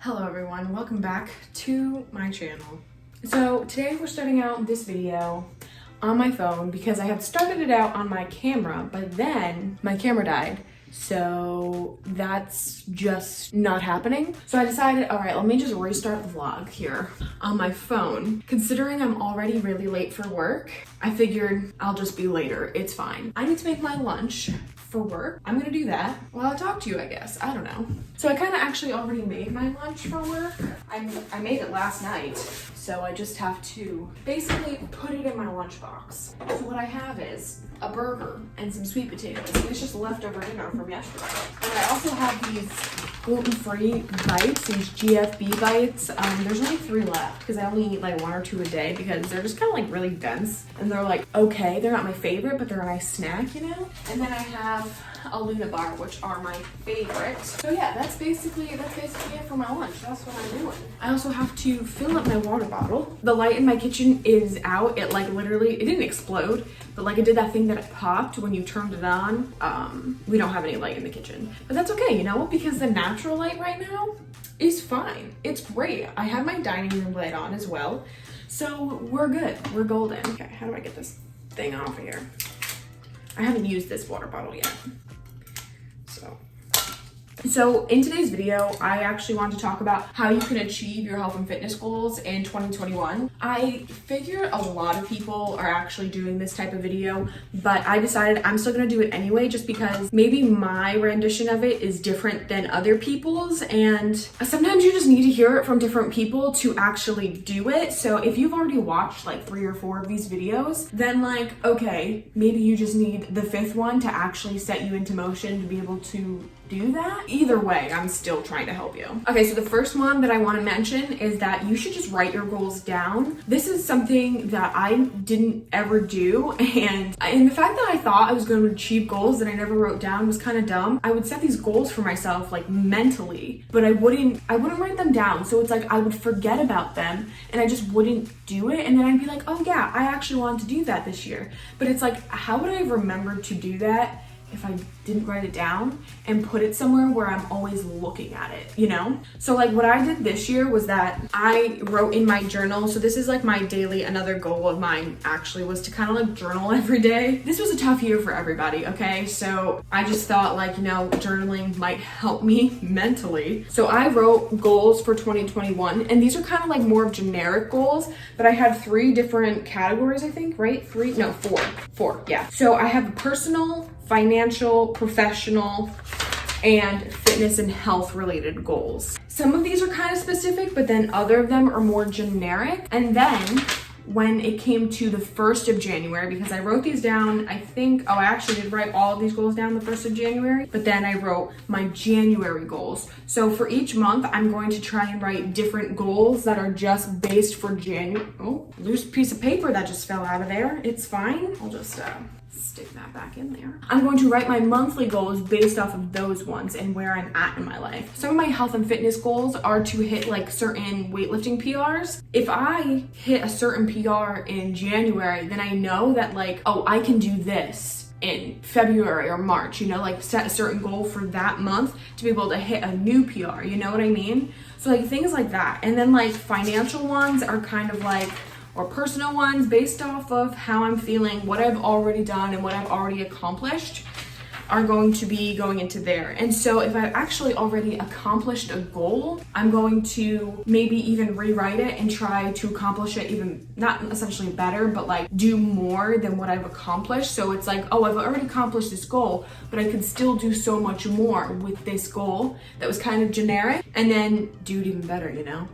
Hello everyone, welcome back to my channel. So today we're starting out this video on my phone because I had started it out on my camera, but then my camera died. So that's just not happening. So I decided, all right, let me just restart the vlog here on my phone. Considering I'm already really late for work, I figured I'll just be later, it's fine. I need to make my lunch for work. I'm gonna do that while I talk to you, I guess. I don't know. So I kind of actually already made my lunch for work. I made it last night, so I just have to basically put it in my lunchbox. So what I have is a burger and some sweet potatoes. It's just leftover dinner from yesterday. And I also have these gluten-free bites, these GFB bites. There's only 3 left because I only eat like 1 or 2 a day because they're just kind of like really dense and they're like okay. They're not my favorite, but they're a nice snack, you know. And then I have a Luna bar, which are my favorite. So yeah, that's basically it for my lunch. That's what I'm doing. I also have to fill up my water bottle. The light in my kitchen is out. It like literally, it didn't explode, but like it did that thing that it popped when you turned it on. We don't have any light in the kitchen, but that's okay, you know, because the natural light right now is fine. It's great. I have my dining room light on as well, so we're good. We're golden. Okay, how do I get this thing off of here? I haven't used this water bottle yet. So in today's video, I actually want to talk about how you can achieve your health and fitness goals in 2021. I figure a lot of people are actually doing this type of video, but I decided I'm still gonna do it anyway, just because maybe my rendition of it is different than other people's, and sometimes you just need to hear it from different people to actually do it. So if you've already watched like 3 or 4 of these videos, then like, okay, maybe you just need the 5th one to actually set you into motion to be able to do that. Either way, I'm still trying to help you. Okay, so the first one that I want to mention is that you should just write your goals down. This is something that I didn't ever do, and the fact that I thought I was going to achieve goals that I never wrote down was kind of dumb. I would set these goals for myself like mentally, but I wouldn't write them down. So it's like I would forget about them and I just wouldn't do it, and then I'd be like, oh yeah, I actually wanted to do that this year. But it's like, how would I have remembered to do that if I didn't write it down and put it somewhere where I'm always looking at it, you know? So like what I did this year was that I wrote in my journal. So this is like my daily, another goal of mine actually was to kind of like journal every day. This was a tough year for everybody, okay? So I just thought like, you know, journaling might help me mentally. So I wrote goals for 2021, and these are kind of like more of generic goals, but I had 3 different categories, I think, right? 3? No, 4, yeah. So I have personal, financial, professional, and fitness and health related goals. Some of these are kind of specific, but then other of them are more generic. And then when it came to the 1st of January, because I wrote these down, I actually did write all of these goals down the 1st of January, but then I wrote my January goals. So for each month, I'm going to try and write different goals that are just based for January. Oh, loose piece of paper that just fell out of there. It's fine. I'll just stick that back in there. I'm going to write my monthly goals based off of those ones and where I'm at in my life. Some of my health and fitness goals are to hit like certain weightlifting PRs. If I hit a certain PR in January, then I know that like, oh, I can do this in February or March, you know, like set a certain goal for that month to be able to hit a new PR, you know what I mean? So like things like that. And then like financial ones are kind of like, or personal ones based off of how I'm feeling, what I've already done and what I've already accomplished are going to be going into there. And so if I've actually already accomplished a goal, I'm going to maybe even rewrite it and try to accomplish it even, not essentially better, but like do more than what I've accomplished. So it's like, oh, I've already accomplished this goal, but I could still do so much more with this goal that was kind of generic, and then do it even better, you know?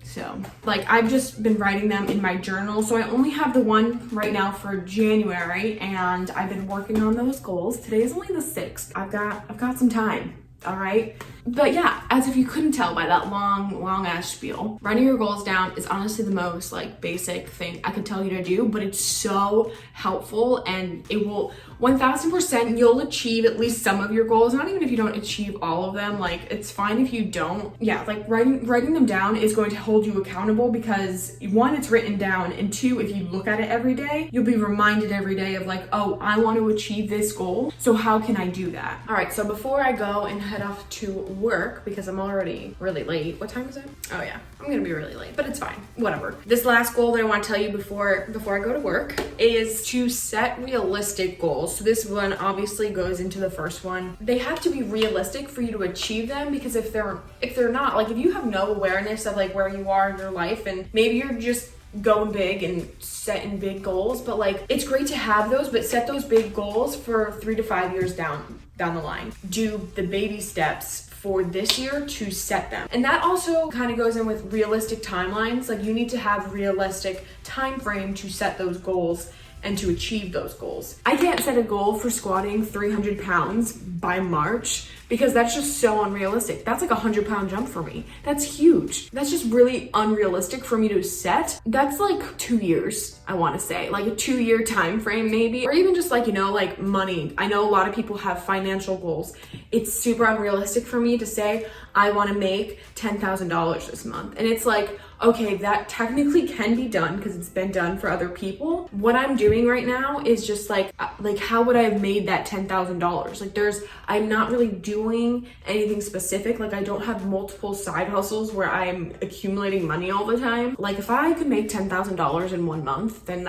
So like I've just been writing them in my journal. So I only have the one right now for January, and I've been working on those goals. Today is only the 6th. I've got some time. All right. But yeah, as if you couldn't tell by that long ass spiel, writing your goals down is honestly the most like basic thing I could tell you to do, but it's so helpful, and it will 1000% you'll achieve at least some of your goals. Not even if you don't achieve all of them, like it's fine if you don't. Yeah, like writing them down is going to hold you accountable because 1, it's written down, and 2, if you look at it every day, you'll be reminded every day of like, oh, I want to achieve this goal, so how can I do that? All right, so before I go and head off to work because I'm already really late. What time is it? Oh yeah, I'm gonna be really late, but it's fine, whatever. This last goal that I want to tell you before I go to work is to set realistic goals. So this one obviously goes into the first one. They have to be realistic for you to achieve them, because if they're not, like if you have no awareness of like where you are in your life, and maybe you're just going big and setting big goals, but like it's great to have those, but set those big goals for 3 to 5 years down the line. Do the baby steps for this year to set them. And that also kind of goes in with realistic timelines. Like you need to have realistic time frame to set those goals and to achieve those goals. I can't set a goal for squatting 300 pounds by March because that's just so unrealistic. That's like a 100-pound jump for me. That's huge. That's just really unrealistic for me to set. That's like 2 years, I want to say, like a 2-year time frame maybe, or even just like, you know, like money. I know a lot of people have financial goals. It's super unrealistic for me to say I want to make $10,000 this month. And it's like, okay, that technically can be done because it's been done for other people. What I'm doing right now is just like how would I have made that $10,000? Like I'm not really doing anything specific. Like I don't have multiple side hustles where I'm accumulating money all the time. Like if I could make $10,000 in 1 month, then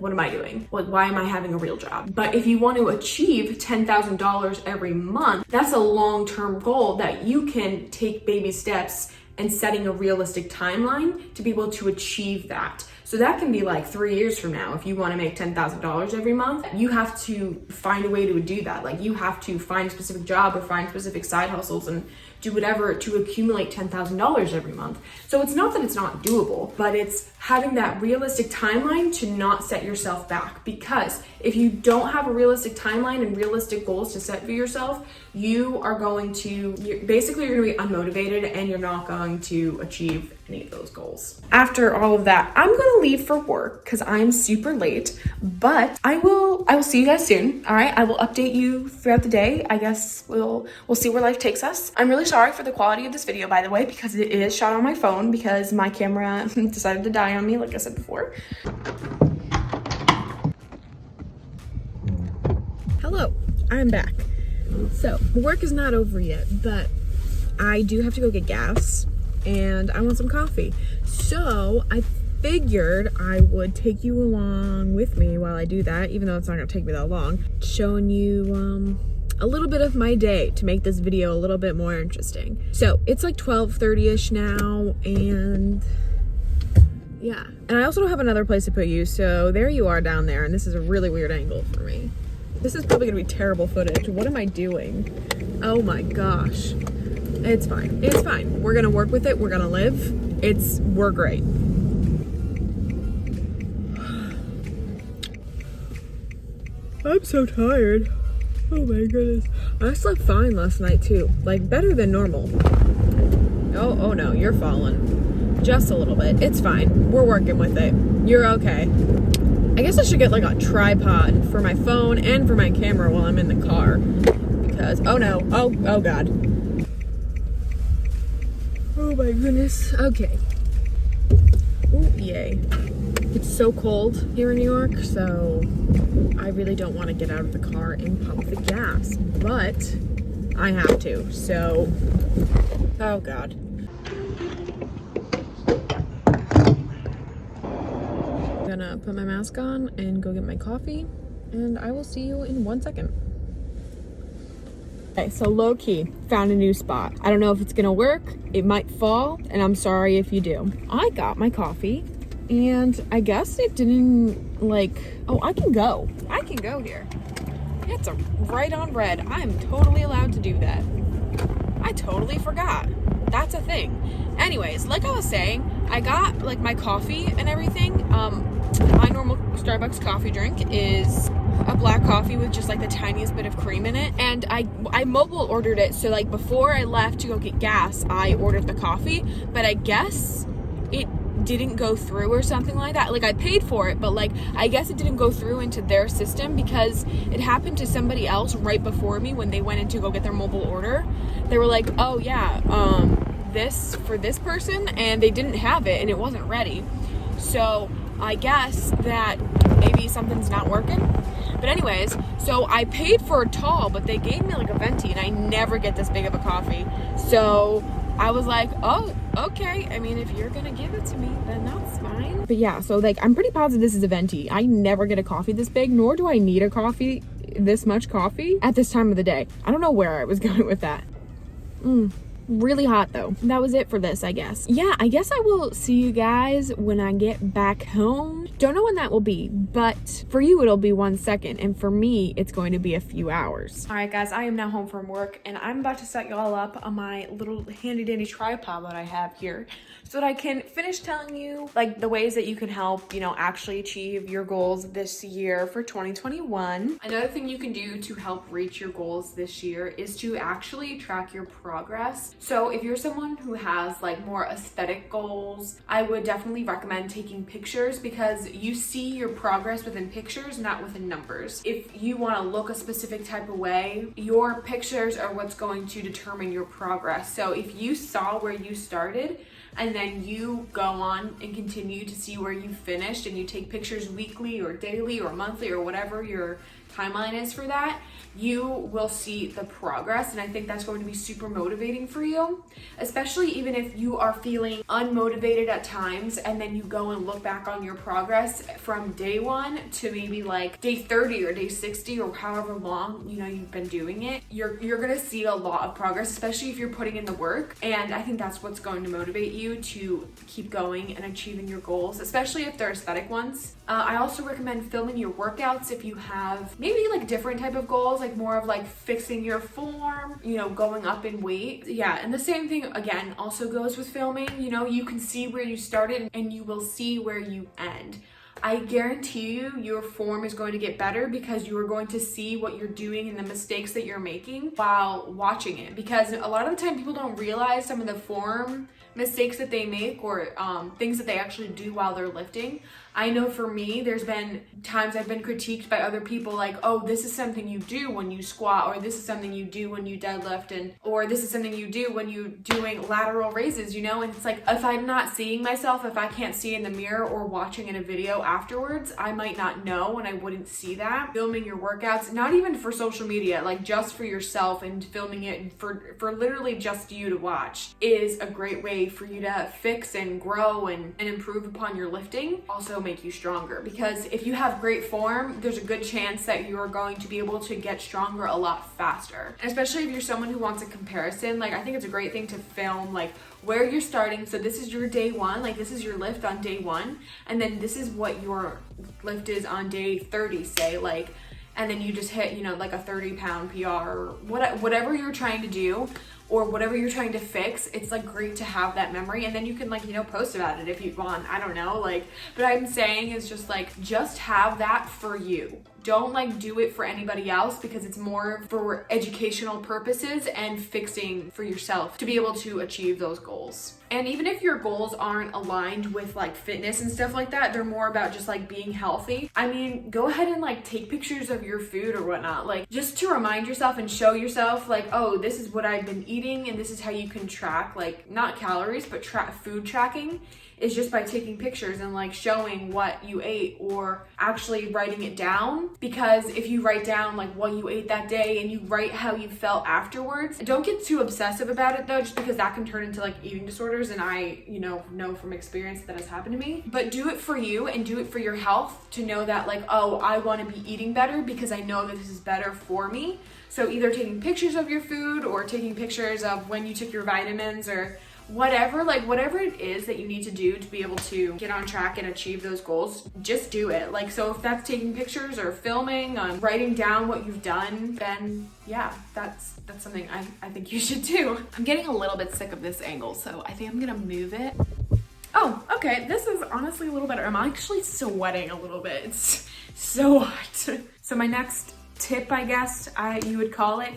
what am I doing? Like why am I having a real job? But if you want to achieve $10,000 every month, that's a long-term goal that you can take baby steps and setting a realistic timeline to be able to achieve that. So that can be like 3 years from now. If you want to make $10,000 every month, you have to find a way to do that. Like you have to find a specific job or find specific side hustles and do whatever to accumulate $10,000 every month. So it's not that it's not doable, but it's having that realistic timeline to not set yourself back. Because if you don't have a realistic timeline and realistic goals to set for yourself, you're going to be unmotivated and you're not going to achieve any of those goals. After all of that, I'm gonna leave for work because I'm super late, but I will see you guys soon. All right, I will update you throughout the day. I guess we'll see where life takes us. I'm really sorry for the quality of this video, by the way, because it is shot on my phone because my camera decided to die on me, like I said before. Hello, I'm back. So work is not over yet, but I do have to go get gas and I want some coffee. So I figured I would take you along with me while I do that, even though it's not gonna take me that long, showing you a little bit of my day to make this video a little bit more interesting. So it's like 12:30ish now, and yeah. And I also don't have another place to put you, so there you are down there, and this is a really weird angle for me. This is probably gonna be terrible footage. What am I doing? Oh my gosh. It's fine. It's fine. We're gonna work with it. We're gonna live. We're great. I'm so tired. Oh my goodness. I slept fine last night too. Like better than normal. Oh no, you're falling. Just a little bit. It's fine. We're working with it. You're okay. I guess I should get like a tripod for my phone and for my camera while I'm in the car. Because, oh no. Oh God. Oh my goodness. Okay. Ooh, yay. It's so cold here in New York, so I really don't want to get out of the car and pump the gas, but I have to, so, oh God. I'm gonna put my mask on and go get my coffee, and I will see you in 1 second. Okay, so low key, found a new spot. I don't know if it's gonna work. It might fall, and I'm sorry if you do. I got my coffee, and I guess it didn't oh, I can go here. It's right on red. I'm totally allowed to do that. I totally forgot. That's a thing. Anyways, like I was saying, I got like my coffee and everything. My normal Starbucks coffee drink is a black coffee with just like the tiniest bit of cream in it, and I mobile ordered it, so like before I left to go get gas I ordered the coffee, but I guess it didn't go through or something like that. Like I paid for it, but like I guess it didn't go through into their system because it happened to somebody else right before me when they went in to go get their mobile order. They were like, oh yeah, this for this person, and they didn't have it and it wasn't ready. So I guess that maybe something's not working. But anyways, so I paid for a tall, but they gave me like a venti, and I never get this big of a coffee. So I was like, oh, okay. I mean, if you're gonna give it to me, then that's fine. But yeah, so like, I'm pretty positive this is a venti. I never get a coffee this big, nor do I need a coffee, this much coffee at this time of the day. I don't know where I was going with that. Really hot though. That was it for this, I guess. Yeah, I guess I will see you guys when I get back home. Don't know when that will be, but for you it'll be 1 second, and for me it's going to be a few hours. All right guys, I am now home from work, and I'm about to set y'all up on my little handy dandy tripod that I have here so that I can finish telling you like the ways that you can help, you know, actually achieve your goals this year for 2021. Another thing you can do to help reach your goals this year is to actually track your progress. So if you're someone who has like more aesthetic goals, I would definitely recommend taking pictures, because you see your progress within pictures, not within numbers. If you want to look a specific type of way, your pictures are what's going to determine your progress. So if you saw where you started and then you go on and continue to see where you finished, and you take pictures weekly or daily or monthly or whatever your timeline is for that, you will see the progress. And I think that's going to be super motivating for you, especially even if you are feeling unmotivated at times, and then you go and look back on your progress from day 1 to maybe like day 30 or day 60 or however long, you know, you've been doing it. You're gonna see a lot of progress, especially if you're putting in the work. And I think that's what's going to motivate you to keep going and achieving your goals, especially if they're aesthetic ones. I also recommend filming your workouts if you have maybe like different type of goals, like more of like fixing your form, you know, going up in weight. Yeah, and the same thing again also goes with filming. You know, you can see where you started and you will see where you end. I guarantee you your form is going to get better because you are going to see what you're doing and the mistakes that you're making while watching it. Because a lot of the time people don't realize some of the form mistakes that they make, or things that they actually do while they're lifting. I know for me, there's been times I've been critiqued by other people like, oh, this is something you do when you squat, or this is something you do when you deadlift, and or this is something you do when you're doing lateral raises, you know? And it's like, if I'm not seeing myself, if I can't see in the mirror or watching in a video afterwards, I might not know and I wouldn't see that. Filming your workouts, not even for social media, like just for yourself, and filming it for literally just you to watch, is a great way for you to fix and grow and improve upon your lifting. Also make you stronger, because if you have great form, there's a good chance that you are going to be able to get stronger a lot faster. And especially if you're someone who wants a comparison, like I think it's a great thing to film like where you're starting. So this is your day 1, like this is your lift on day 1, and then this is what your lift is on day 30, say, like, and then you just hit, you know, like a 30-pound PR or whatever you're trying to do, or whatever you're trying to fix. It's like great to have that memory, and then you can like, you know, post about it if you want. I don't know, like, but I'm saying is just like, just have that for you. Don't like do it for anybody else, because it's more for educational purposes and fixing for yourself to be able to achieve those goals. And even if your goals aren't aligned with like fitness and stuff like that, they're more about just like being healthy. I mean, go ahead and like take pictures of your food or whatnot, like just to remind yourself and show yourself like, oh, this is what I've been eating, and this is how you can track, like not calories, but food tracking is just by taking pictures and like showing what you ate, or actually writing it down. Because if you write down like what you ate that day and you write how you felt afterwards, don't get too obsessive about it though, just because that can turn into like eating disorders, and I, you know from experience that has happened to me. But do it for you and do it for your health, to know that like, oh, I want to be eating better because I know that this is better for me. So either taking pictures of your food, or taking pictures of when you took your vitamins, or whatever, like whatever it is that you need to do to be able to get on track and achieve those goals, just do it. Like, so if that's taking pictures or filming, writing down what you've done, then yeah, that's something I think you should do. I'm getting a little bit sick of this angle, so I think I'm gonna move it. Oh, okay, this is honestly a little better. I'm actually sweating a little bit. It's so hot. So my next tip, I guess you would call it,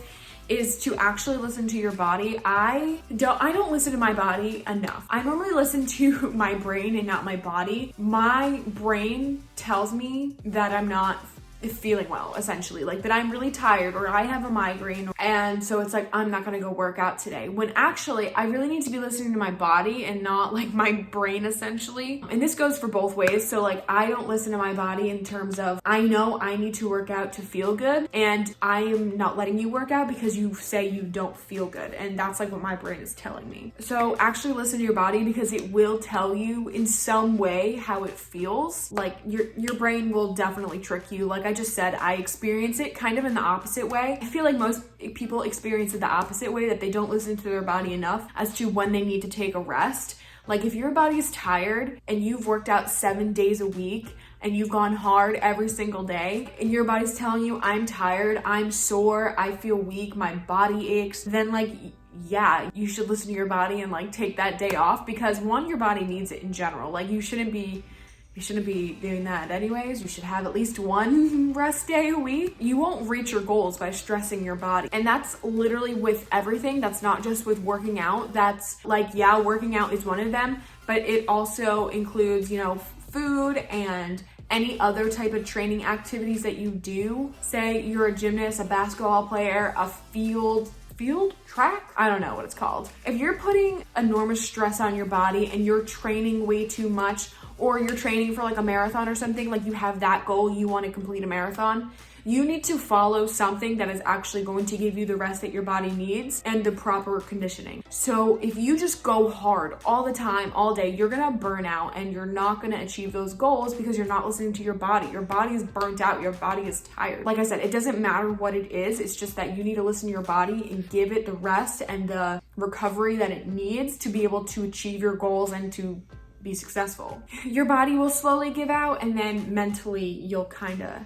is to actually listen to your body. I don't listen to my body enough. I normally listen to my brain and not my body. My brain tells me that I'm not feeling well, essentially, like that I'm really tired or I have a migraine, and so it's like I'm not gonna go work out today, when actually I really need to be listening to my body and not like my brain, essentially. And this goes for both ways. So like I don't listen to my body in terms of I know I need to work out to feel good, and I am not letting you work out because you say you don't feel good, and that's like what my brain is telling me. So actually listen to your body, because it will tell you in some way how it feels. Like your brain will definitely trick you. Like I just said, I experience it kind of in the opposite way. I feel like most people experience it the opposite way, that they don't listen to their body enough as to when they need to take a rest. Like if your body is tired and you've worked out 7 days a week and you've gone hard every single day, and your body's telling you, I'm tired, I'm sore, I feel weak, my body aches, then like, yeah, you should listen to your body and like take that day off, because one, your body needs it in general. Like you shouldn't be doing that anyways. You should have at least one rest day a week. You won't reach your goals by stressing your body. And that's literally with everything. That's not just with working out. That's like, yeah, working out is one of them, but it also includes, you know, food and any other type of training activities that you do. Say you're a gymnast, a basketball player, a field track, I don't know what it's called. If you're putting enormous stress on your body and you're training way too much, or you're training for like a marathon or something, like you have that goal, you want to complete a marathon, you need to follow something that is actually going to give you the rest that your body needs and the proper conditioning. So if you just go hard all the time, all day, you're gonna burn out and you're not gonna achieve those goals because you're not listening to your body. Your body is burnt out, your body is tired. Like I said, it doesn't matter what it is, it's just that you need to listen to your body and give it the rest and the recovery that it needs to be able to achieve your goals and to be successful. Your body will slowly give out, and then mentally you'll kind of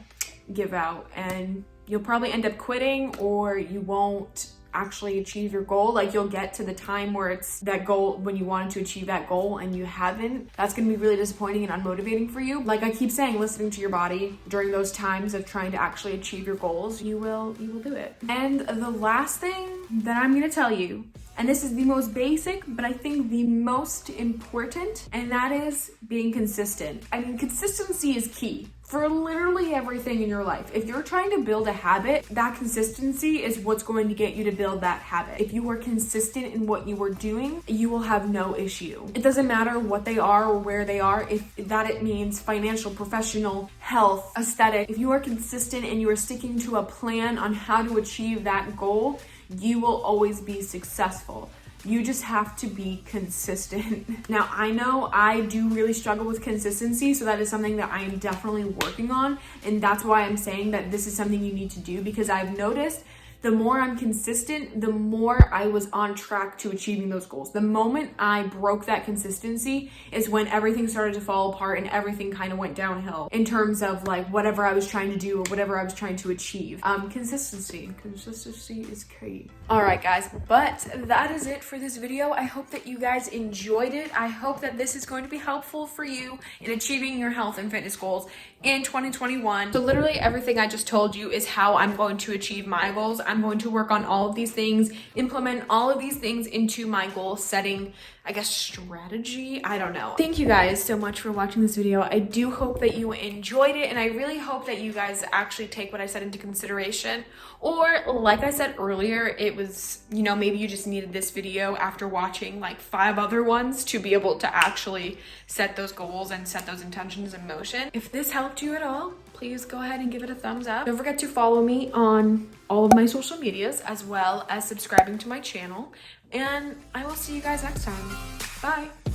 give out, and you'll probably end up quitting, or you won't actually achieve your goal. Like you'll get to the time where it's that goal, when you wanted to achieve that goal and you haven't. That's going to be really disappointing and unmotivating for you. Like I keep saying, listening to your body during those times of trying to actually achieve your goals, you will do it. And the last thing that I'm going to tell you, and this is the most basic, but I think the most important, and that is being consistent. I mean, consistency is key for literally everything in your life. If you're trying to build a habit, that consistency is what's going to get you to build that habit. If you are consistent in what you are doing, you will have no issue. It doesn't matter what they are or where they are, if that it means financial, professional, health, aesthetic. If you are consistent and you are sticking to a plan on how to achieve that goal, you will always be successful. You just have to be consistent. Now, I know I do really struggle with consistency, so that is something that I am definitely working on. And that's why I'm saying that this is something you need to do, because I've noticed the more I'm consistent, the more I was on track to achieving those goals. The moment I broke that consistency is when everything started to fall apart and everything kind of went downhill in terms of like whatever I was trying to do or whatever I was trying to achieve. Consistency is key. All right, guys, but that is it for this video. I hope that you guys enjoyed it. I hope that this is going to be helpful for you in achieving your health and fitness goals in 2021. So literally everything I just told you is how I'm going to achieve my goals. I'm going to work on all of these things, implement all of these things into my goal setting, I guess, strategy. I don't know. Thank you guys so much for watching this video. I do hope that you enjoyed it, and I really hope that you guys actually take what I said into consideration. Or like I said earlier, it was, you know, maybe you just needed this video after watching like 5 other ones to be able to actually set those goals and set those intentions in motion. If this helped you at all, please go ahead and give it a thumbs up. Don't forget to follow me on all of my social medias, as well as subscribing to my channel. And I will see you guys next time. Bye.